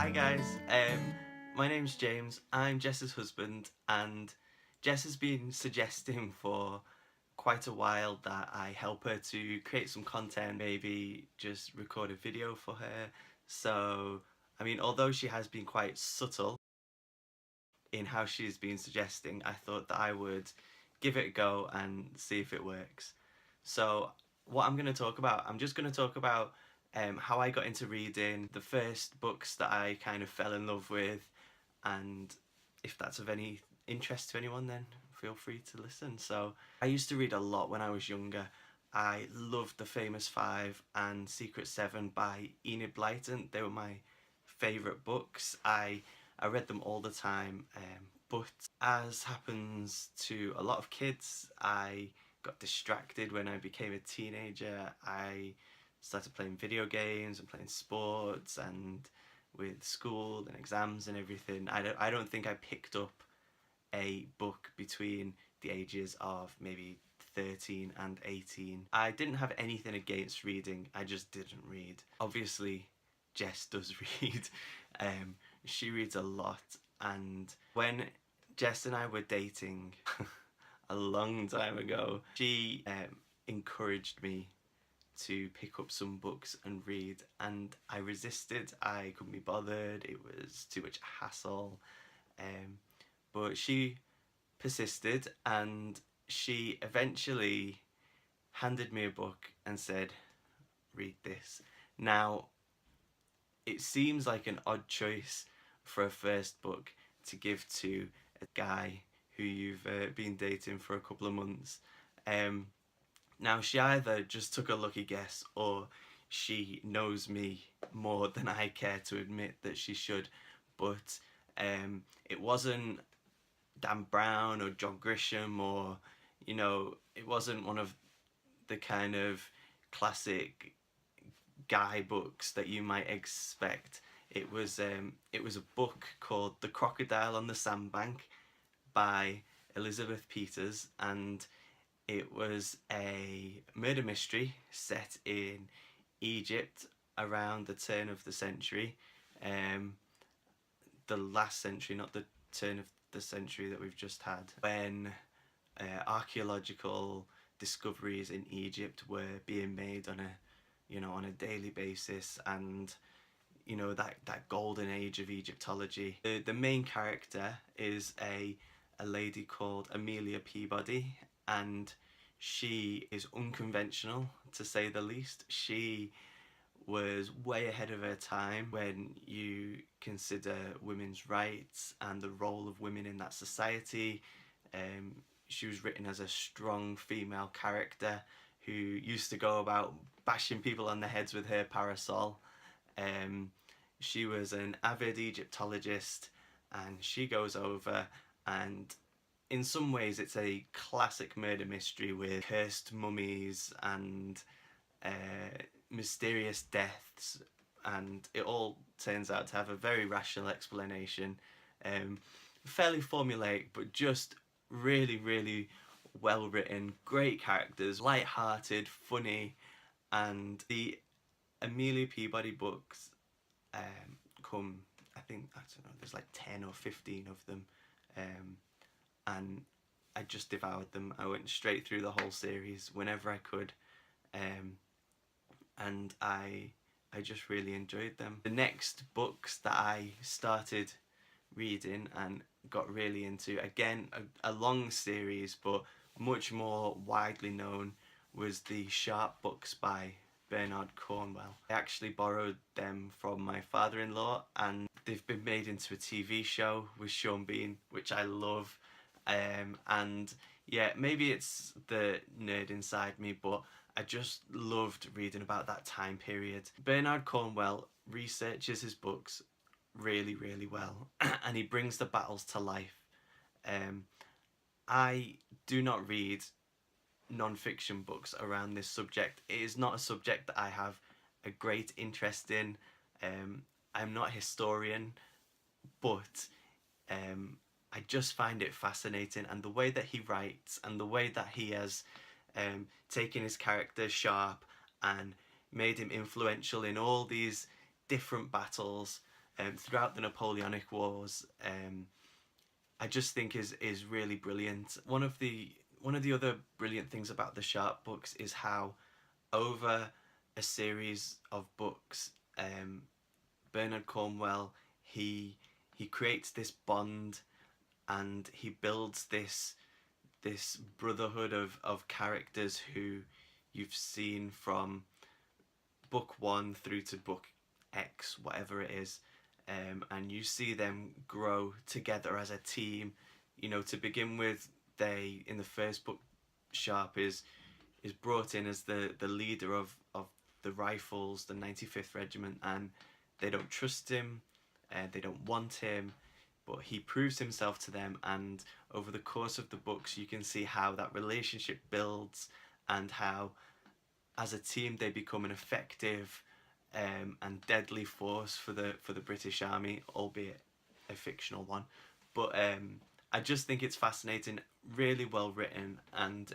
Hi guys, my name's James, I'm Jess's husband, and Jess has been suggesting for quite a while that I help her to create some content, maybe just record a video for her. So, I mean, although she has been quite subtle in how she's been suggesting, I thought that I would give it a go and see if it works. So what I'm going to talk about, I'm just going to talk about how I got into reading, the first books that I kind of fell in love with, and if that's of any interest to anyone, then feel free to listen. So I used to read a lot when I was younger. I loved The Famous Five and Secret Seven by Enid Blyton. They were my favourite books. I read them all the time, but as happens to a lot of kids, I got distracted when I became a teenager. I started playing video games and playing sports, and with school and exams and everything, I don't think I picked up a book between the ages of maybe 13 and 18. I didn't have anything against reading, I just didn't read. Obviously, Jess does read. She reads a lot, and when Jess and I were dating a long time ago, she encouraged me to pick up some books and read, and I resisted. I couldn't be bothered, it was too much hassle, but she persisted, and she eventually handed me a book and said, read this. Now, it seems like an odd choice for a first book to give to a guy who you've been dating for a couple of months. Now, she either just took a lucky guess, or she knows me more than I care to admit that she should, but it wasn't Dan Brown or John Grisham, or, you know, it wasn't one of the kind of classic guy books that you might expect. It was a book called The Crocodile on the Sunbank by Elizabeth Peters, and it was a murder mystery set in Egypt around the turn of the century, the last century, not the turn of the century that we've just had, when archaeological discoveries in Egypt were being made on a daily basis, and that golden age of Egyptology. The main character is a lady called Amelia Peabody, and she is unconventional, to say the least. She was way ahead of her time when you consider women's rights and the role of women in that society. She was written as a strong female character who used to go about bashing people on the heads with her parasol. She was an avid Egyptologist, and she goes over, and in some ways it's a classic murder mystery with cursed mummies and mysterious deaths, and it all turns out to have a very rational explanation. Fairly formulaic, but just really, really well written, great characters, light-hearted, funny, and the Amelia Peabody books come, I think, I don't know, there's like 10 or 15 of them, and I just devoured them. I went straight through the whole series whenever I could, and I just really enjoyed them. The next books that I started reading and got really into, again a long series but much more widely known, was the Sharp books by Bernard Cornwell. I actually borrowed them from my father-in-law, and they've been made into a TV show with Sean Bean, which I love, and yeah, maybe it's the nerd inside me, but I just loved reading about that time period. Bernard Cornwell researches his books really, really well, and he brings the battles to life. I do not read non-fiction books around this subject. It is not a subject that I have a great interest in. I'm not a historian, but I just find it fascinating, and the way that he writes and the way that he has taken his character Sharp and made him influential in all these different battles, throughout the Napoleonic Wars, I just think is really brilliant. One of the other brilliant things about the Sharpe books is how over a series of books, Bernard Cornwell, he creates this bond, and he builds this brotherhood of characters who you've seen from book 1 through to book X, whatever it is, and you see them grow together as a team. You know, to begin with, they, in the first book, Sharpe is brought in as the leader of the Rifles, the 95th Regiment, and they don't trust him, they don't want him, but he proves himself to them, and over the course of the books you can see how that relationship builds, and how as a team they become an effective and deadly force for the British Army, albeit a fictional one. But I just think it's fascinating, really well written, and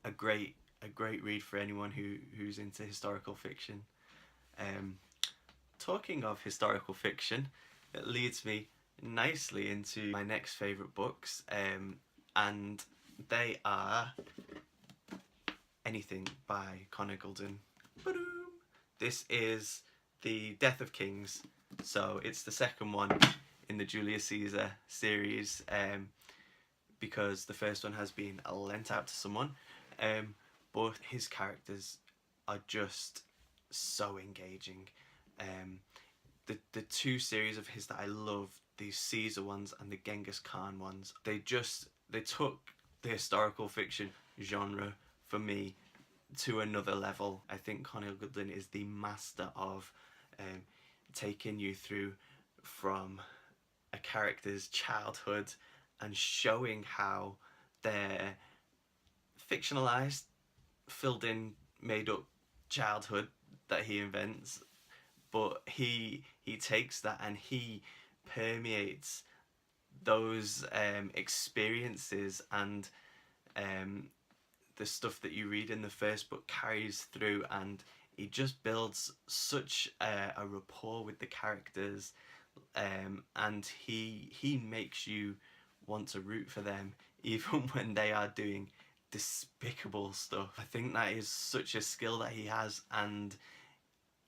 a great read for anyone who's into historical fiction. Talking of historical fiction, it leads me nicely into my next favourite books, and they are Anything by Conor Gulden. Ba-doom. This is The Death of Kings, so it's the second one in the Julius Caesar series, because the first one has been lent out to someone, but his characters are just so engaging. The two series of his that I love, the Caesar ones and the Genghis Khan ones, they took the historical fiction genre for me to another level. I think Conor Gulden is the master of taking you through from a character's childhood and showing how they're fictionalized, filled in, made up childhood that he invents, but he takes that and he permeates those experiences, and the stuff that you read in the first book carries through, and he just builds such a rapport with the characters, and he makes you want to root for them even when they are doing despicable stuff. I think that is such a skill that he has, and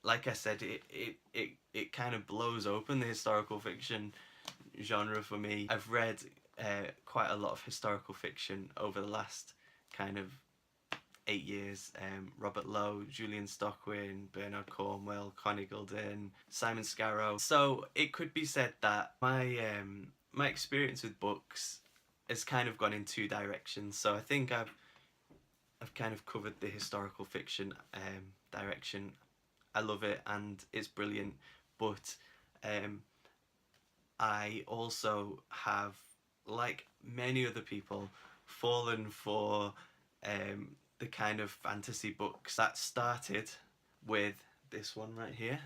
like I said, it kind of blows open the historical fiction genre for me. I've read quite a lot of historical fiction over the last kind of 8 years. Robert Lowe, Julian Stockwin, Bernard Cornwell, Conor Gulden, Simon Scarrow. So it could be said that my experience with books has kind of gone in two directions. So I think I've kind of covered the historical fiction direction. I love it and it's brilliant, but I also have, like many other people, fallen for the kind of fantasy books that started with this one right here.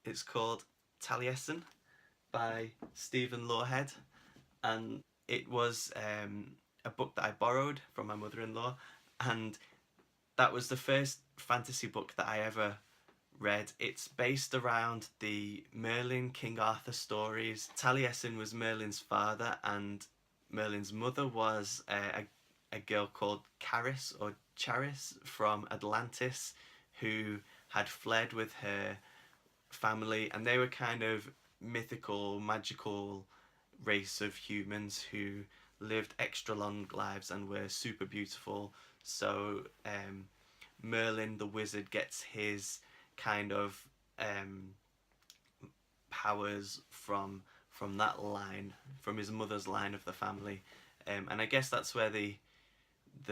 It's called Taliesin by Stephen Lorehead, and it was a book that I borrowed from my mother-in-law, and that was the first fantasy book that I ever read. It's based around the Merlin, King Arthur stories. Taliesin was Merlin's father, and Merlin's mother was a girl called Caris or Charis from Atlantis, who had fled with her family, and they were kind of mythical, magical race of humans who lived extra long lives and were super beautiful. So Merlin the wizard gets his kind of powers from that line, from his mother's line of the family, and I guess that's where the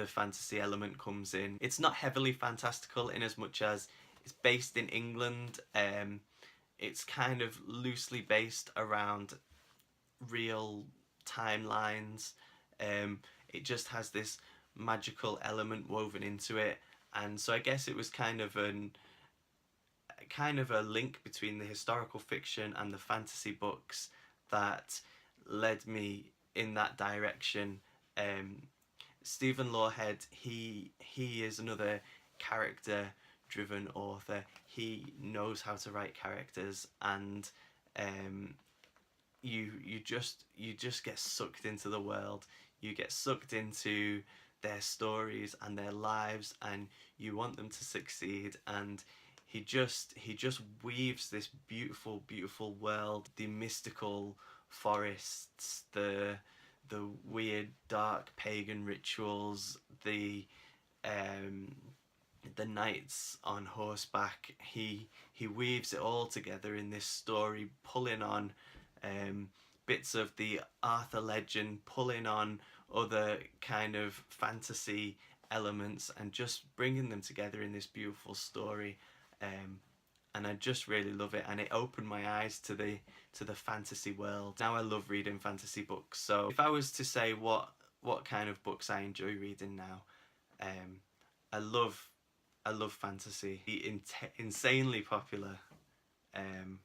fantasy element comes in. It's not heavily fantastical in as much as it's based in England. It's kind of loosely based around real timelines. It just has this magical element woven into it, and so I guess it was kind of a link between the historical fiction and the fantasy books that led me in that direction. Stephen Lorehead, he is another character driven author. He knows how to write characters, and you just get sucked into the world. You get sucked into their stories and their lives, and you want them to succeed. And he just weaves this beautiful world, the mystical forests, the weird dark pagan rituals, um the knights on horseback. He weaves it all together in this story, pulling on um, bits of the Arthur legend, pulling on other kind of fantasy elements, and just bringing them together in this beautiful story. Um, and I just really love it, and it opened my eyes to the fantasy world. Now I love reading fantasy books. So if I was to say what kind of books I enjoy reading now, um, I love I love fantasy. The insanely popular um,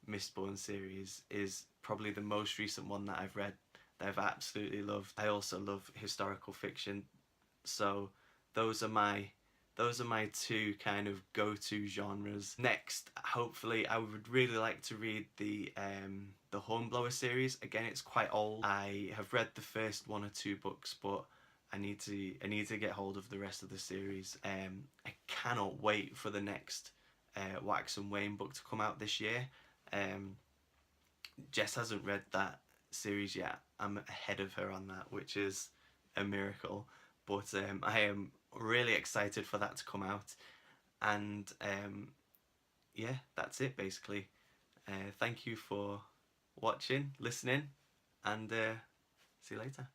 Mistborn series is probably the most recent one that I've read that I've absolutely loved. I also love historical fiction, so those are my two kind of go-to genres. Next, hopefully, I would really like to read the Hornblower series. Again, it's quite old. I have read the first one or two books, but I need to get hold of the rest of the series. I cannot wait for the next Wax and Wayne book to come out this year. Jess hasn't read that series yet. I'm ahead of her on that, which is a miracle. But I am really excited for that to come out. And yeah, that's it basically. Thank you for watching, listening, and see you later.